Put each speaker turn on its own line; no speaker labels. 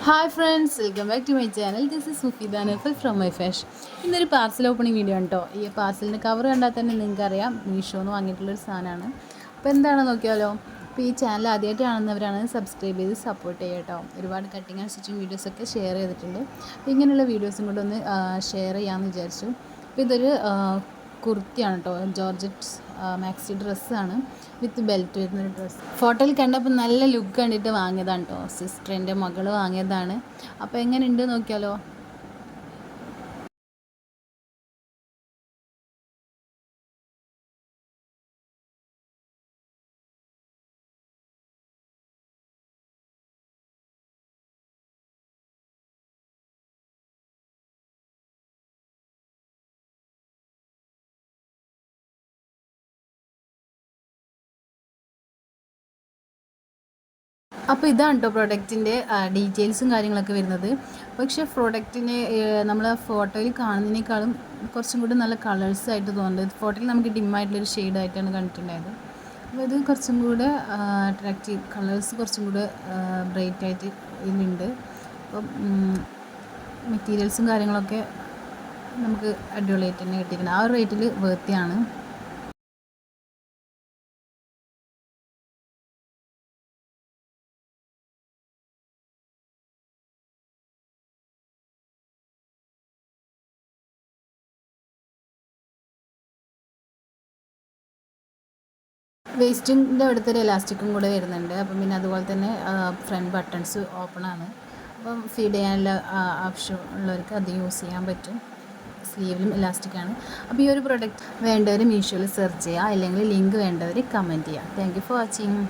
Hi friends, welcome back to my channel. This is Sufeeda Nafal from my ഫാഷ്. ഇന്നൊരു parcel opening video ആണ് കേട്ടോ. ഈ പാർസലിൻ്റെ കവർ കണ്ടാൽ തന്നെ നിങ്ങൾക്കറിയാം മീഷോന്ന് വാങ്ങിയിട്ടുള്ളൊരു സാധനമാണ്. അപ്പോൾ എന്താണെന്ന് നോക്കിയാലോ. അപ്പോൾ ഈ ചാനൽ ആദ്യമായിട്ട് കാണുന്നവരാണ് സബ്സ്ക്രൈബ് ചെയ്ത് സപ്പോർട്ട് ചെയ്യുക കേട്ടോ. ഒരുപാട് കട്ടിങ് ആൻഡ് സ്റ്റിച്ചിങ് വീഡിയോസൊക്കെ ഷെയർ ചെയ്തിട്ടുണ്ട്. അപ്പോൾ ഇങ്ങനെയുള്ള വീഡിയോസും കൂടെ ഒന്ന് ഷെയർ ചെയ്യാമെന്ന് വിചാരിച്ചു. അപ്പോൾ ഇതൊരു കുർത്തിയാണ് കേട്ടോ. ജോർജറ്റ് മാക്സി ഡ്രസ്സാണ് വിത്ത് ബെൽറ്റ് വരുന്നൊരു ഡ്രസ്സ്. ഫോട്ടോയിൽ കണ്ടപ്പോൾ നല്ല ലുക്ക് കണ്ടിട്ട് വാങ്ങിയതാണ് കേട്ടോ. സിസ്റ്ററിൻ്റെ മകൾ വാങ്ങിയതാണ്. അപ്പോൾ എങ്ങനെയുണ്ട് നോക്കിയാലോ. അപ്പോൾ ഇതാണ് കേട്ടോ പ്രൊഡക്റ്റിൻ്റെ ഡീറ്റെയിൽസും കാര്യങ്ങളൊക്കെ വരുന്നത്. പക്ഷേ പ്രൊഡക്റ്റിന് നമ്മൾ ഫോട്ടോയിൽ കാണുന്നതിനേക്കാളും കുറച്ചും കൂടി നല്ല കളേഴ്സായിട്ട് തോന്നുന്നത്. ഫോട്ടോയിൽ നമുക്ക് ഡിമ്മായിട്ടുള്ളൊരു ഷെയ്ഡായിട്ടാണ് കണ്ടിട്ടുണ്ടായത്. അപ്പോൾ ഇത് കുറച്ചും കൂടെ അട്രാക്റ്റീവ് കളേഴ്സ് കുറച്ചും കൂടെ ബ്രൈറ്റായിട്ട് ഇതിലുണ്ട്. അപ്പം മെറ്റീരിയൽസും കാര്യങ്ങളൊക്കെ നമുക്ക് അടിപൊളിയായിട്ട് തന്നെ കിട്ടിയിട്ടുണ്ട്. ആ ഒരു റേറ്റിൽ വേർത്തിയാണ്. വേസ്റ്റിൻ്റെ അവിടുത്തെ ഒരു എലാസ്റ്റിക്കും കൂടെ വരുന്നുണ്ട്. അപ്പം പിന്നെ അതുപോലെ തന്നെ ഫ്രണ്ട് ബട്ടൺസ് ഓപ്പണാണ്. അപ്പം ഫീഡ് ചെയ്യാനുള്ള ആവശ്യം ഉള്ളവർക്ക് അത് യൂസ് ചെയ്യാൻ പറ്റും. സ്ലീവിലും ഇലാസ്റ്റിക്കാണ്. അപ്പോൾ ഈ ഒരു പ്രൊഡക്റ്റ് വേണ്ടവർ മീഷോയിൽ സെർച്ച് ചെയ്യുക, അല്ലെങ്കിൽ ലിങ്ക് വേണ്ടവർ കമൻറ്റ് ചെയ്യുക. Thank you for watching.